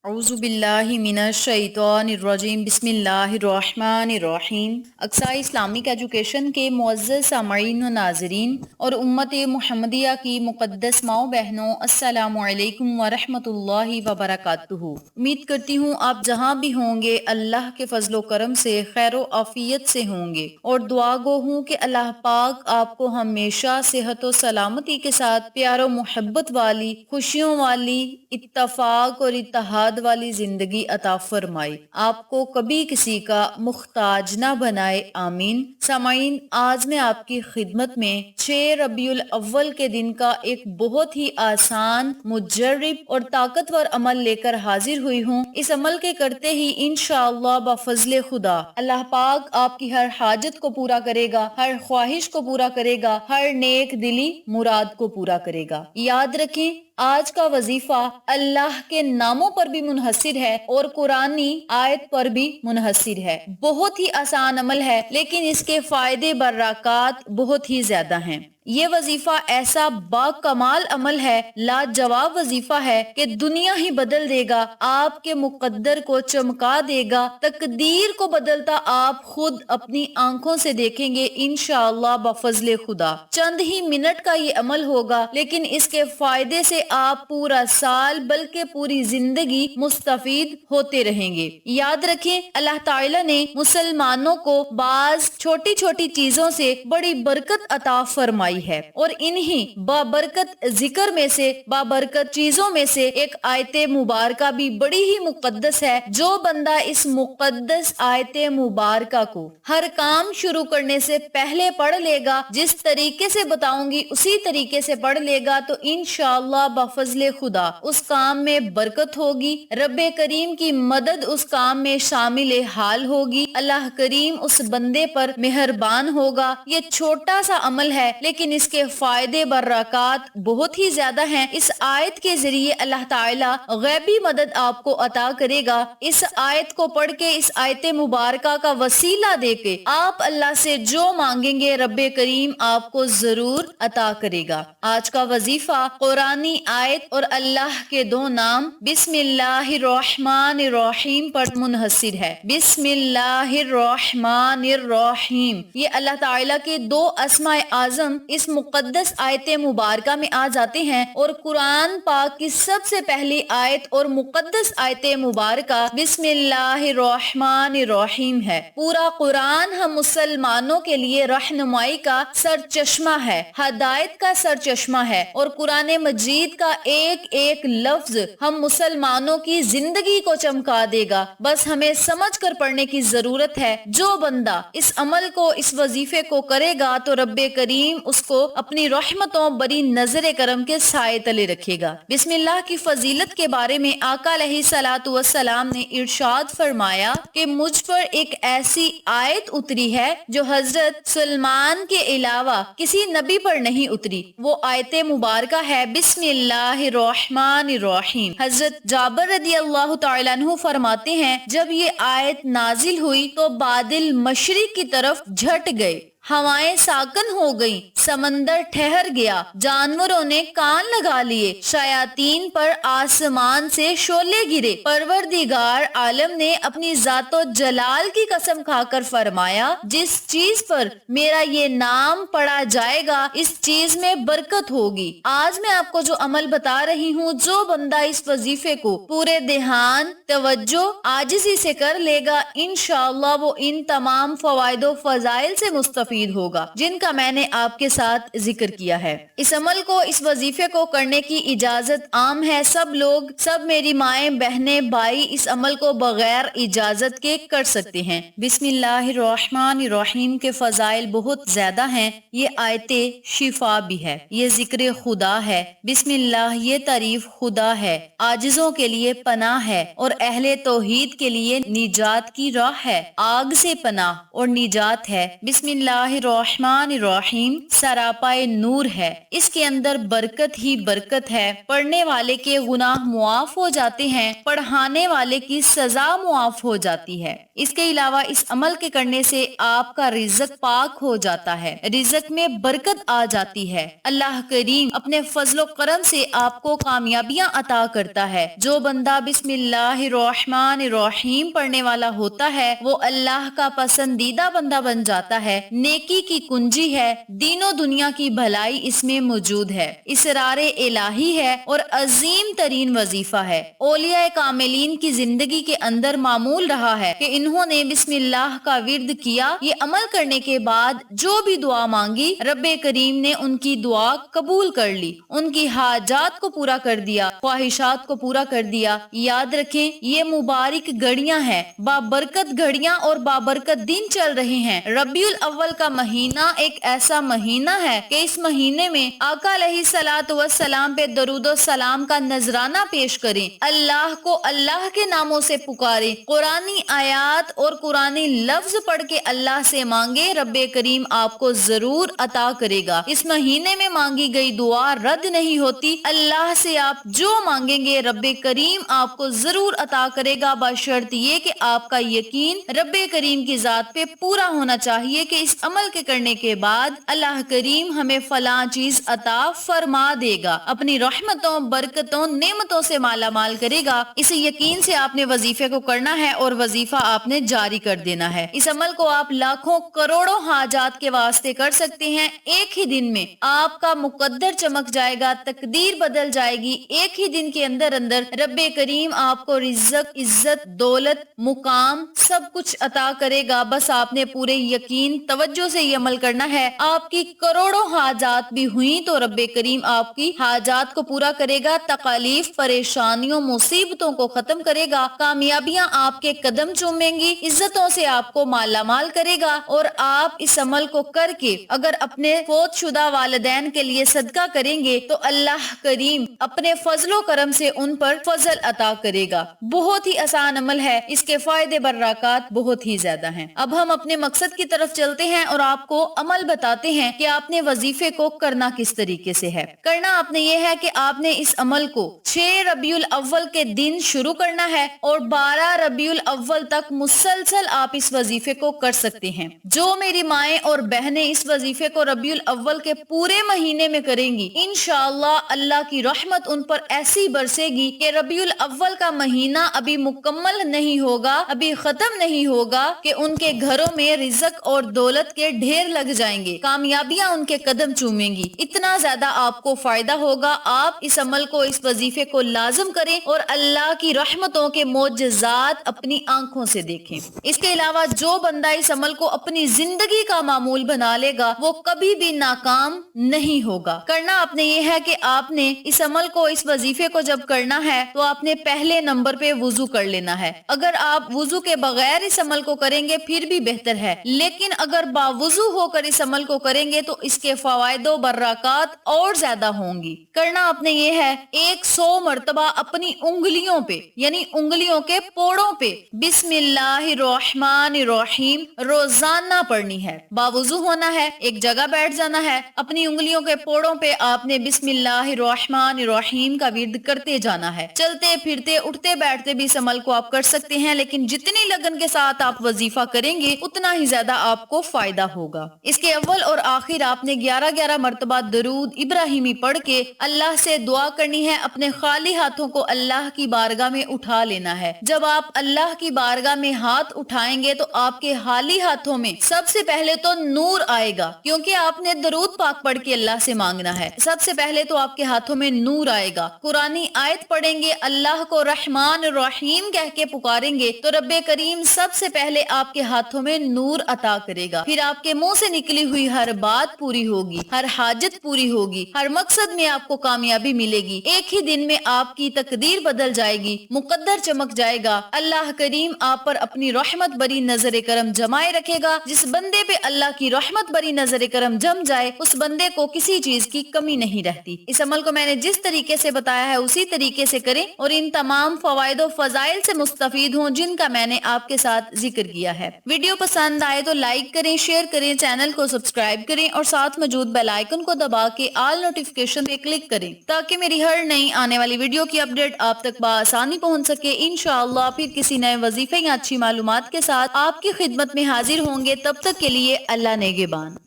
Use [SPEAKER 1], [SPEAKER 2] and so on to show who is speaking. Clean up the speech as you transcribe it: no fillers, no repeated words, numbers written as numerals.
[SPEAKER 1] اعوذ باللہ من الشیطان الرجیم بسم اللہ الرحمن الرحیم۔ اقصی اسلامک ایجوکیشن کے معزز سامعین و ناظرین اور امت محمدیہ کی مقدس ماؤں بہنوں، السلام علیکم ورحمۃ اللہ وبرکاتہ۔ امید کرتی ہوں آپ جہاں بھی ہوں گے اللہ کے فضل و کرم سے خیر و عافیت سے ہوں گے، اور دعا گو ہوں کہ اللہ پاک آپ کو ہمیشہ صحت و سلامتی کے ساتھ پیار و محبت والی، خوشیوں والی، اتفاق اور اتحاد والی زندگی عطا فرمائے، آپ کو کبھی کسی کا محتاج نہ بنائے، آمین۔ سامعین، آج میں آپ کی خدمت میں 6 ربیع الاول کے دن کا ایک بہت ہی آسان، مجرب اور طاقتور عمل لے کر حاضر ہوئی ہوں۔ اس عمل کے کرتے ہی انشاءاللہ بفضل خدا اللہ پاک آپ کی ہر حاجت کو پورا کرے گا، ہر خواہش کو پورا کرے گا، ہر نیک دلی مراد کو پورا کرے گا۔ یاد رکھیں، آج کا وظیفہ اللہ کے ناموں پر بھی منحصر ہے اور قرآنی آیت پر بھی منحصر ہے۔ بہت ہی آسان عمل ہے، لیکن اس کے فائدے برکات بہت ہی زیادہ ہیں۔ یہ وظیفہ ایسا با کمال عمل ہے، لاجواب وظیفہ ہے کہ دنیا ہی بدل دے گا، آپ کے مقدر کو چمکا دے گا، تقدیر کو بدلتا آپ خود اپنی آنکھوں سے دیکھیں گے انشاءاللہ بفضل خدا۔ چند ہی منٹ کا یہ عمل ہوگا، لیکن اس کے فائدے سے آپ پورا سال بلکہ پوری زندگی مستفید ہوتے رہیں گے۔ یاد رکھیں، اللہ تعالیٰ نے مسلمانوں کو بعض چھوٹی چھوٹی چیزوں سے بڑی برکت عطا فرمائی ہے، اور انہی بابرکت ذکر میں سے، بابرکت چیزوں میں سے ایک آیت مبارکہ بھی بڑی ہی مقدس ہے۔ جو بندہ اس مقدس آیت مبارکہ کو ہر کام شروع کرنے سے پہلے پڑھ لے گا، جس طریقے سے بتاؤں گی اسی طریقے سے پڑھ لے گا، تو انشاءاللہ بفضل خدا اس کام میں برکت ہوگی، رب کریم کی مدد اس کام میں شامل حال ہوگی، اللہ کریم اس بندے پر مہربان ہوگا۔ یہ چھوٹا سا عمل ہے، لیکن اس کے فائدے برکات بہت ہی زیادہ ہیں۔ اس آیت کے ذریعے اللہ تعالیٰ غیبی مدد آپ کو عطا کرے گا۔ اس آیت کو پڑھ کے، اس آیت مبارکہ کا وسیلہ دے کے آپ اللہ سے جو مانگیں گے رب کریم آپ کو ضرور عطا کرے گا۔ آج کا وظیفہ قرآنی آیت اور اللہ کے 2 نام بسم اللہ الرحمن الرحیم پر منحصر ہے۔ بسم اللہ الرحمن الرحیم، یہ اللہ تعالیٰ کے 2 اسماء اعظم اس مقدس آیت مبارکہ میں آ جاتے ہیں، اور قرآن پاک کی سب سے پہلی آیت اور مقدس آیت مبارکہ بسم اللہ الرحمن الرحیم ہے۔ پورا قرآن ہم مسلمانوں کے لیے رہنمائی کا سرچشمہ ہے، ہدایت کا سرچشمہ ہے، اور قرآن مجید کا ایک ایک لفظ ہم مسلمانوں کی زندگی کو چمکا دے گا۔ بس ہمیں سمجھ کر پڑھنے کی ضرورت ہے۔ جو بندہ اس عمل کو، اس وظیفے کو کرے گا تو رب کریم اس کو اپنی رحمتوں بری نظر کرم کے سائے تلے رکھے گا۔ بسم اللہ کی فضیلت کے بارے میں آقا علیہ الصلوۃ والسلام نے ارشاد فرمایا کہ مجھ پر ایک ایسی آیت اتری ہے جو حضرت سلمان کے علاوہ کسی نبی پر نہیں اتری۔ وہ آیت مبارکہ ہے بسم اللہ الرحمن الرحیم۔ حضرت جابر رضی اللہ تعالیٰ عنہ فرماتے ہیں، جب یہ آیت نازل ہوئی تو بادل مشرق کی طرف جھٹ گئے، ہوائیں ساکن ہو گئیں، سمندر ٹھہر گیا، جانوروں نے کان لگا لیے، شیاطین پر آسمان سے شعلے گرے۔ پروردگار عالم نے اپنی ذات و جلال کی قسم کھا کر فرمایا، جس چیز پر میرا یہ نام پڑھا جائے گا اس چیز میں برکت ہوگی۔ آج میں آپ کو جو عمل بتا رہی ہوں، جو بندہ اس وظیفے کو پورے دھیان، توجہ، عاجزی سے کر لے گا، انشاءاللہ وہ ان تمام فوائد و فضائل سے مستفید ہوگا جن کا میں نے آپ کے ساتھ ذکر کیا ہے۔ اس عمل کو، اس وظیفے کو کرنے کی اجازت عام ہے، سب لوگ، سب میری مائیں، بہنیں، بھائی اس عمل کو بغیر اجازت کے کر سکتے ہیں۔ بسم اللہ الرحمن الرحیم کے فضائل بہت زیادہ ہیں۔ یہ آیت شفا بھی ہے، یہ ذکر خدا ہے۔ بسم اللہ یہ تعریف خدا ہے، عاجزوں کے لیے پناہ ہے اور اہل توحید کے لیے نجات کی راہ ہے، آگ سے پناہ اور نجات ہے۔ بسم اللہ बिस्मिल्लाहिर्रहमानिर्रहीम सरापाए नूर है। इसके अंदर बरकत ही बरकत है। पढ़ने वाले के गुनाह मुआफ हो जाते हैं, पढ़ाने वाले की सजा मुआफ हो जाती है। इसके अलावा इस अमल के करने से आपका रिज़्क पाक हो जाता है, रिज़्क में बरकत आ जाती है। अल्लाह करीम अपने फजलो करम से आपको कामयाबियां अता करता है। जो बंदा बिस्मिल्लाहिर्रहमानिर्रहीम पढ़ने वाला होता है वो अल्लाह का पसंदीदा बंदा बन जाता है। नेकी की कुंजी है, दीनों दुनिया की भलाई इसमें मौजूद है। इसरारे इलाही है और अजीम तरीन वजीफा है। औलिया कामिलीन की जिंदगी के अंदर मामूल रहा है कि इन्होंने बिस्मिल्लाह का विर्द किया। ये अमल करने के बाद जो भी दुआ मांगी रब्बे करीम ने उनकी दुआ कबूल कर ली, उनकी हाजात को पूरा कर दिया, ख्वाहिशात को पूरा कर दिया। याद रखें ये मुबारक घड़ियां हैं, बाबरकत घड़ियां और बाबरकत दिन चल रहे हैं। रबीउल अव्वल का महीना एक ऐसा महीना है कि इस महीने में आका अलैहिस्सलातु वस्सलाम पे दरूदो सलाम का नजराना पेश करें, अल्लाह को अल्लाह के नामों से पुकारे, कुरानी आयात और कुरानी लफ्ज पढ़ के अल्लाह से मांगे, रब्बे करीम आपको जरूर अता करेगा। इस महीने में मांगी गई दुआ रद्द नहीं होती। अल्लाह से आप जो मांगेंगे रब्बे करीम आपको जरूर अता करेगा, बशर्त ये कि आपका यकीन रब्बे करीम की जात पे पूरा होना चाहिए कि इस अमल के करने के बाद अल्लाह करीम हमें फला चीज अता फरमा देगा, अपनी रहमतों बरकतों नेमतों से माला माल करेगा। इस यकीन से आपने वजीफे को करना है और वजीफा आपने जारी कर देना है। इस अमल को आप लाखों करोड़ों हाजात के वास्ते कर सकते हैं। एक ही दिन में आपका मुकद्दर चमक जाएगा, तकदीर बदल जाएगी। एक ही दिन के अंदर अंदर रब्बे करीम आपको रिज़्क, इज्जत, दौलत, मुकाम सब कुछ अता करेगा। बस आपने पूरे यकीन तवज्जो से ये अमल करना है। आपकी करोड़ों हाजात भी हुई तो रब्बे करीम आपकी हाजात को पूरा करेगा, तकलीफ, परेशानियों, मुसीबतों को खत्म करेगा, कामयाबियां आपके कदम चूमेंगी, इज्जतों से आपको माला माल करेगा। और आप इस अमल को करके अगर अपने फौत शुदा वालिदैन के लिए सदका करेंगे तो अल्लाह करीम अपने फजलो करम से उन पर फजल अता करेगा। बहुत ही आसान अमल है, इसके फायदे बर्राकात बहुत ही ज्यादा हैं। अब हम अपने मकसद की तरफ चलते हैं और आपको अमल बताते हैं कि आपने वजीफे को करना किस तरीके से है। करना आपने ये है कि आपने इस अमल को 6 रबीउल अव्वल के दिन शुरू करना है और 12 रबीउल अव्वल तक मुसलसल आप इस वजीफे को कर सकते हैं। जो मेरी माएं और बहनें इस वजीफे को रबीउल अव्वल के पूरे महीने में करेंगी, इंशाअल्लाह अल्लाह की रहमत उन पर ऐसी बरसेगी कि रबीउल अव्वल का महीना अभी मुकम्मल नहीं होगा, अभी खत्म नहीं होगा कि उनके घरों में रिज़्क और दौलत के ढेर लग जाएंगे, कामयाबियां उनके कदम चूमेंगी। इतना ज्यादा आपको फायदा होगा। आप इस अमल को, इस वजीफे को लाजम करें और अल्लाह की रहमतों के मोजज़ात अपनी आंखों से देखें। इसके अलावा जो बंदा इस अमल को अपनी जिंदगी का मामूल बना लेगा वो कभी भी नाकाम नहीं होगा। करना आपने ये है कि आपने इस अमल को, इस वजीफे को जब करना है तो आपने पहले नंबर पे वुजू कर लेना है। अगर आप वुजू के बगैर इस अमल को करेंगे फिर भी बेहतर है, लेकिन अगर बावुजू होकर इस अमल को करेंगे तो इसके फवायदो बर्राकात और ज्यादा होंगी। करना आपने ये है 100 मर्तबा अपनी उंगलियों पे यानी उंगलियों के पोड़ों पे बिस्मिल्लाहिर्रहमानिर्रहीम रोजाना पढ़नी है। बावुजू होना है, एक जगह बैठ जाना है, अपनी उंगलियों के पोड़ों पे आपने बिस्मिल्लाहिर्रहमानिर्रहीम का विर्द करते जाना है। चलते फिरते उठते बैठते भी इस अमल को आप कर सकते हैं, लेकिन जितनी लगन के साथ आप वजीफा करेंगे उतना ही ज्यादा आपको फायदा होगा। इसके अव्वल और आखिर आपने 11-11 मर्तबा दरूद इब्राहिमी पढ़ के अल्लाह से दुआ करनी है। अपने खाली हाथों को अल्लाह की बारगाह में उठा लेना है। जब आप अल्लाह की बारगाह में हाथ उठाएंगे तो आपके खाली हाथों में सबसे पहले तो नूर आएगा, क्योंकि आपने दरूद पाक पढ़ के अल्लाह से मांगना है। सबसे पहले तो आपके हाथों में नूर आएगा। कुरानी आयत पढ़ेंगे, अल्लाह को रहमान रहीम कह के पुकारेंगे तो रब्बे करीम सबसे पहले आपके हाथों में नूर अता करेगा। फिर आपके मुंह से निकली हुई हर बात पूरी होगी, हर हाजत पूरी होगी, हर मकसद में आपको कामयाबी मिलेगी। एक ही दिन में आपकी तकदीर बदल जाएगी, मुकद्दर चमक जाएगा। अल्लाह करीम आप पर अपनी रहमत बरी नजर करम जमाए रखेगा। जिस बंदे पे अल्लाह की रहमत बरी नजर करम जम जाए उस बंदे को किसी चीज की कमी नहीं रहती। इस अमल को मैंने जिस तरीके से बताया है उसी तरीके से करें और इन तमाम फवायदो फजाइल से मुस्तफीद हों जिनका मैंने आपके साथ जिक्र किया है। वीडियो पसंद आए तो लाइक करें, शेयर شیئر کریں، چینل کو سبسکرائب کریں اور ساتھ موجود بیل آئیکن کو دبا کے آل نوٹیفیکیشن پہ کلک کریں تاکہ میری ہر نئی آنے والی ویڈیو کی اپڈیٹ آپ تک بآسانی پہنچ سکے۔ انشاءاللہ پھر کسی نئے وظیفے یا اچھی معلومات کے ساتھ آپ کی خدمت میں حاضر ہوں گے۔ تب تک کے لیے اللہ نگہبان۔